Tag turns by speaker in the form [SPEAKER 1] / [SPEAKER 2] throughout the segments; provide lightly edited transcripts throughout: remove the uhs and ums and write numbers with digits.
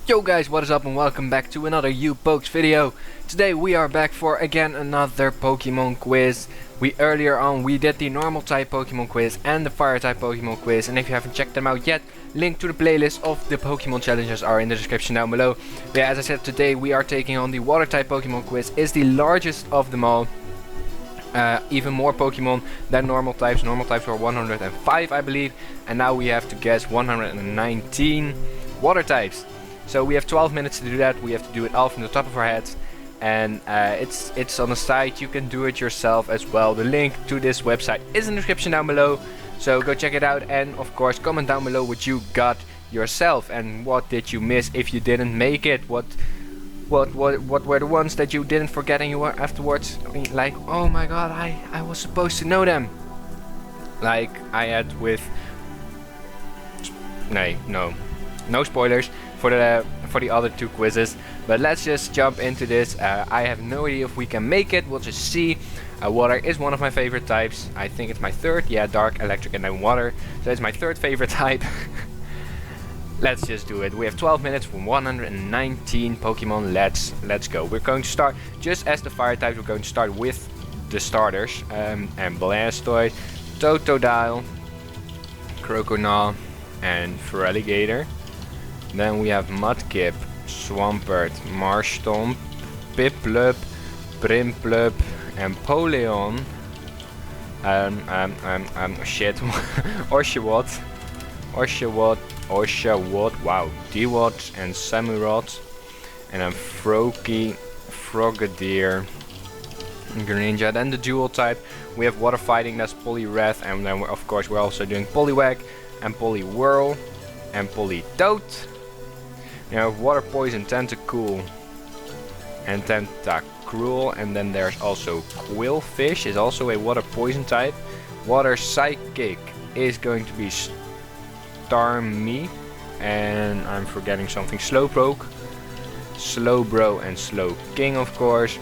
[SPEAKER 1] Yo guys, what is up and welcome back to another Upokes video. Today we are back for again another Pokemon quiz. Earlier on we did the normal type Pokemon quiz and the fire type Pokemon quiz, and if you haven't checked them out yet, link to the playlist of the Pokemon challenges are in the description down below. But yeah, as I said, today we are taking on the water type Pokemon quiz. It's the largest of them all. Even more Pokemon than normal types. Normal types were 105 I believe, and now we have to guess 119 water types. So we have 12 minutes to do that. We have to do it all from the top of our heads, and it's on the site. You can do it yourself as well. The link to this website is in the description down below, so go check it out, and of course comment down below what you got yourself and what did you miss if you didn't make it. What were the ones that you didn't forget and you were afterwards like, oh my god, I was supposed to know them, like I had with no spoilers for the other two quizzes. But let's just jump into this. I have no idea if we can make it. We'll just see. Water is one of my favorite types. I think it's my third. Yeah, dark, electric, and then water. So it's my third favorite type. Let's just do it. We have 12 minutes for 119 Pokemon. Let's go. We're going to start just as the fire types. We're going to start with the starters. And Blastoise, Totodile, Croconaw, and Feraligatr. Then we have Mudkip, Swampert, Marshtomp, Piplup, Primplup, and Poleon. Shit. Oshawott, wow, Dewott and Samurott, and then Frogadier, Greninja. Then the dual type, we have water fighting, that's Poliwrath, and then of course we're also doing Poliwag and Poliwhirl and Politoed. You have water poison, Tentacool and Tentacruel, and then there's also Quillfish, is also a water poison type. Water psychic is going to be Starmie, and I'm forgetting something, Slowbro, and Slowking of course.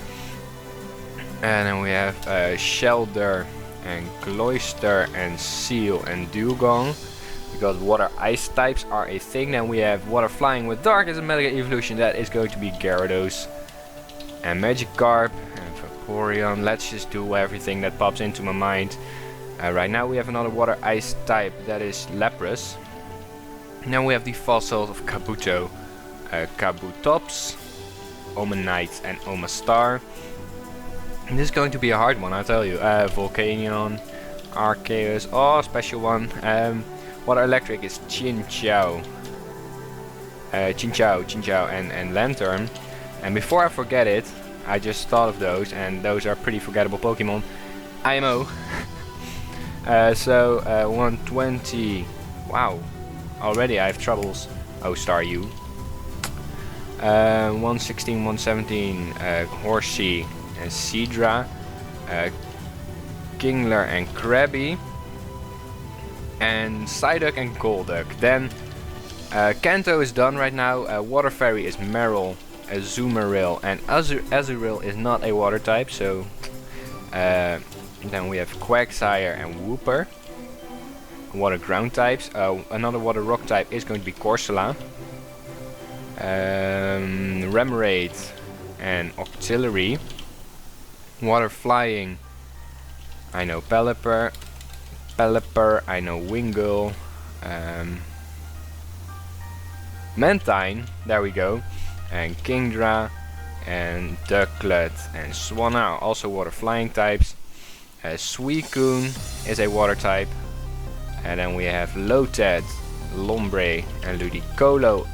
[SPEAKER 1] And then we have Shelder and Cloyster and Seal and Dugong, because water ice types are a thing. Then we have water flying with dark as a mega evolution, that is going to be Gyarados and Magikarp and Vaporeon. Let's just do everything that pops into my mind. Right now we have another water ice type, that is Lapras. Now we have the fossils of Kabuto, Kabutops, Omanite and Omastar. And this is going to be a hard one, I'll tell you. Volcanion, Arceus, oh, special one. Water electric is Chinchou, and Lantern. And before I forget it, I just thought of those, and those are pretty forgettable Pokemon. IMO. 120. Wow. Already I have troubles. Oh, Staryu. 116, 117, Horsey and Seadra, Kingler and Krabby, and Psyduck and Golduck. Then Kanto is done right now. Water Fairy is Meryl, Azumarill, and Azurill is not a water type, so then we have Quagsire and Wooper. Water ground types. Another water rock type is going to be Corsola, Remoraid and Octillery. Water flying, I know Pelipper, I know Wingull, Mantine, there we go, and Kingdra and Ducklet and Swanna, also water flying types. Suicune is a water type. And then we have Lotad, Lombre, and Ludicolo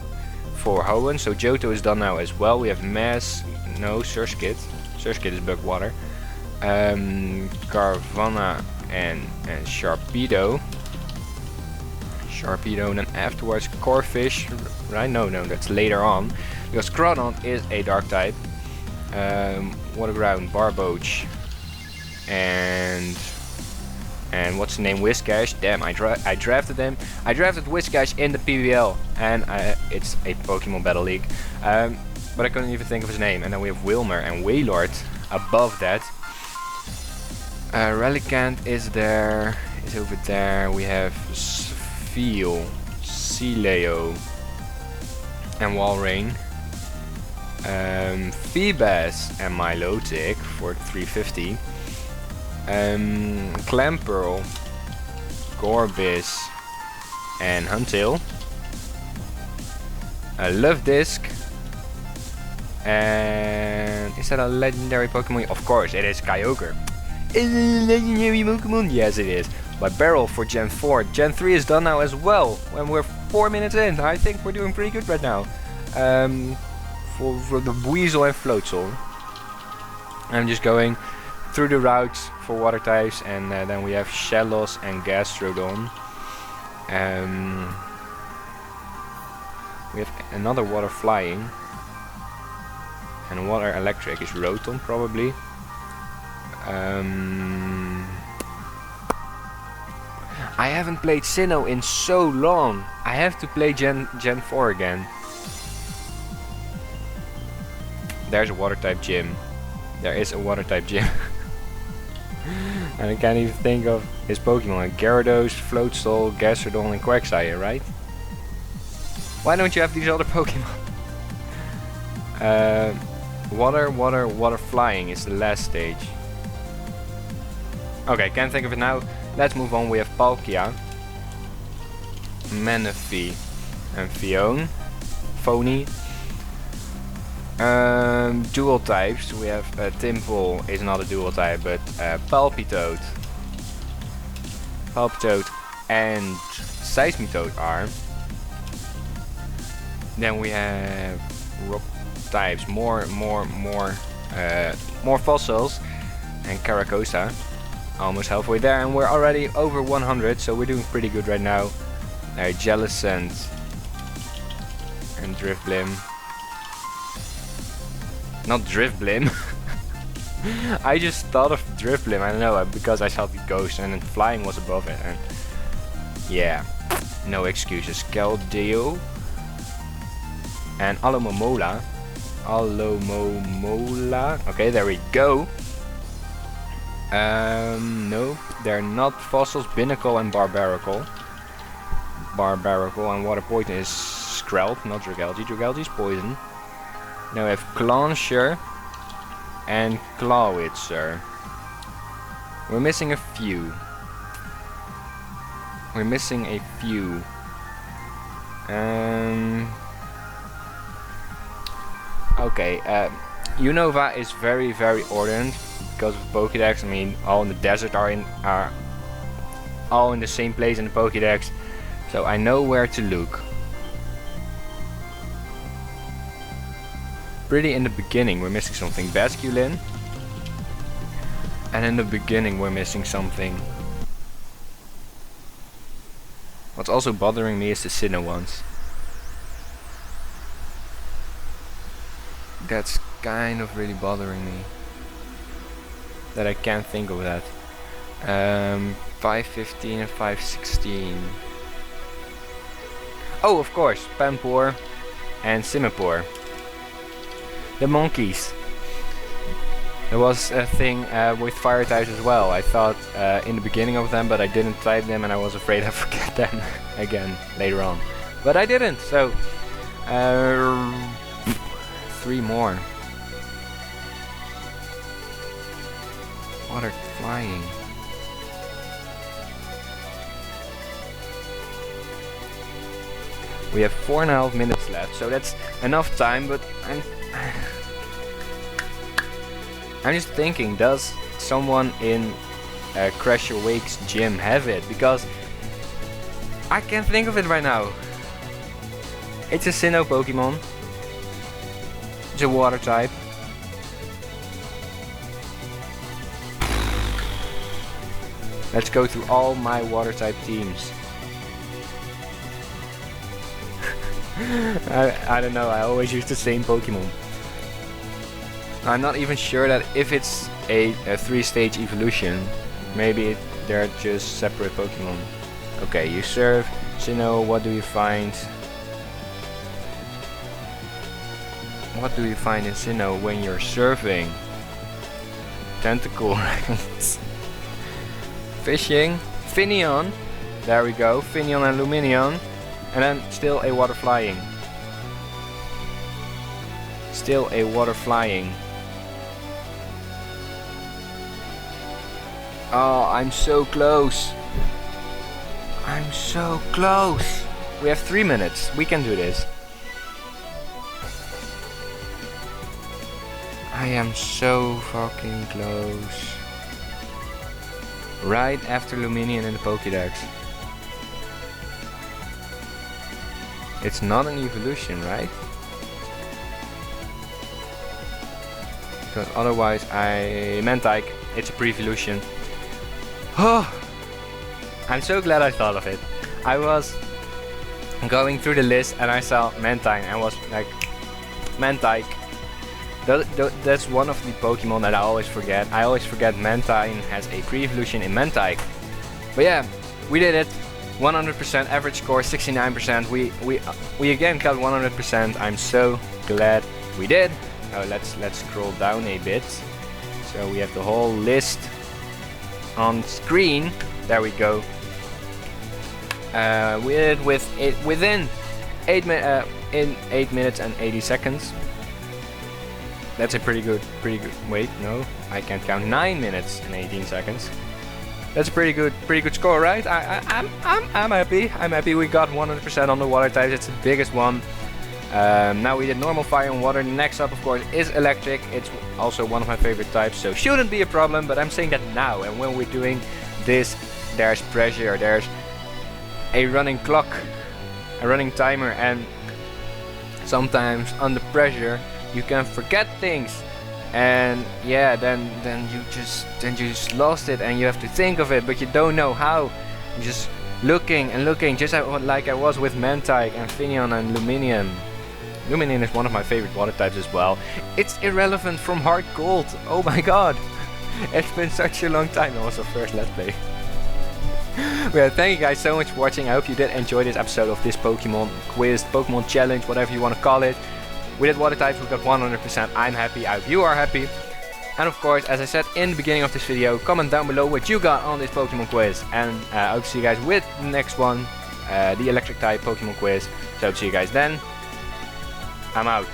[SPEAKER 1] for Hoenn. So Johto is done now as well. We have Surskit. Surskit is bug water. Carvanha and Sharpedo. And then afterwards Corphish. Right? No, that's later on. Because Cronont is a dark type. Water ground, Barboach. And what's the name? Whiscash. Damn, I drafted him. I drafted Whiscash in the PBL, and it's a Pokemon Battle League. But I couldn't even think of his name. And then we have Wilmer and Wailord above that. Relicanth is over there. We have Spheal, Sealeo, and Walrein. Feebas and Milotic for 350. Clamperl, Gorbis and Huntail. Love Disc. And is that a legendary Pokemon? Of course, it is Kyogre. Is it a legendary Pokemon? Yes, it is. My barrel for Gen 4. Gen 3 is done now as well. When we're 4 minutes in, I think we're doing pretty good right now. For the Weasel and Floatzel. I'm just going through the routes for water types, and then we have Shellos and Gastrodon. We have another water flying. And water electric is Rotom probably. I haven't played Sinnoh in so long. I have to play Gen 4 again. There's a water type gym. There is a water type gym. And I can't even think of his Pokemon. Gyarados, Floatzel, Gastrodon and Quagsire, right? Why don't you have these other Pokemon? Water flying is the last stage. Okay, can't think of it now. Let's move on. We have Palkia, Manaphy and Phony. Dual types. We have Tympole is not a dual type, but Palpitoad and Seismitoad are. Then we have rock types, more fossils, and Caracosa. Almost halfway there, and we're already over 100, so we're doing pretty good right now. Jellicent and Drifblim. Not Drifblim. I just thought of Drifblim, I don't know, because I saw the ghost and then flying was above it, and yeah, no excuses. Keldeo and Alomomola. Okay, there we go. No, they're not fossils. Binnacle and Barbaracle and Water Poison is Skrelp, not Dragalge. Dragalge is poison. Now we have Clauncher and Clawitzer. We're missing a few. Okay, Unova is very ordered because of Pokédex. I mean, all in the desert are all in the same place in the Pokédex, so I know where to look. Pretty in the beginning we're missing something. Basculin. And in the beginning we're missing something. What's also bothering me is the Sinnoh ones. That's kind of really bothering me. That I can't think of that. 515 and 516. Oh, of course, Pampor and Simipour. The monkeys. There was a thing with fire types as well. I thought in the beginning of them, but I didn't type them, and I was afraid I forget them again later on. But I didn't, so 3 more. Water flying. We have 4.5 minutes left, so that's enough time, but I'm just thinking, does someone in Crash Your Wake's gym have it? Because I can't think of it right now. It's a Sinnoh Pokemon. It's a water type. Let's go through all my water type teams. I don't know, I always use the same Pokemon. I'm not even sure that if it's a 3-stage evolution, maybe they're just separate Pokemon. Okay, you serve. Sinnoh, what do you find? What do you find in Sinnoh when you're surfing? Tentacle rings. Fishing. Finneon. There we go. Finneon and Lumineon. And then still a water flying. Still a water flying. Oh, I'm so close. I'm so close. We have 3 minutes. We can do this. I am so fucking close. Right after Luminion in the Pokédex. It's not an evolution, right? Because otherwise Mentike, it's a pre-evolution. Oh, I'm so glad I thought of it. I was going through the list and I saw Mentike and was like, Mentike. That's one of the Pokemon that I always forget. I always forget Mentike has a pre-evolution in Mentike. But yeah, we did it. 100% average score, 69%. We again got 100%. I'm so glad we did. Oh, let's scroll down a bit. So we have the whole list on screen. There we go. We did it within 8 minutes and 80 seconds. That's a pretty good. Wait, no, I can't count. 9 minutes and 18 seconds. That's a pretty good score, right? I'm happy. I'm happy we got 100% on the water types. It's the biggest one. Now we did normal, fire and water. Next up, of course, is electric. It's also one of my favorite types, so shouldn't be a problem. But I'm saying that now, and when we're doing this, there's pressure, there's a running clock, a running timer, and sometimes under pressure you can forget things. And yeah, then you just lost it, and you have to think of it, but you don't know how. You're just looking and looking, just like I was with Mentike, Amphibian, and Luminion. Luminion is one of my favorite water types as well. It's irrelevant from Hard Gold. Oh my god, it's been such a long time. It was the first Let's Play. Well, thank you guys so much for watching. I hope you did enjoy this episode of this Pokemon quiz, Pokemon challenge, whatever you want to call it. We did water types, we got 100%. I'm happy, I hope you are happy. And of course, as I said in the beginning of this video, comment down below what you got on this Pokemon quiz. And I hope to see you guys with the next one, the electric type Pokemon quiz. So I hope to see you guys then. I'm out.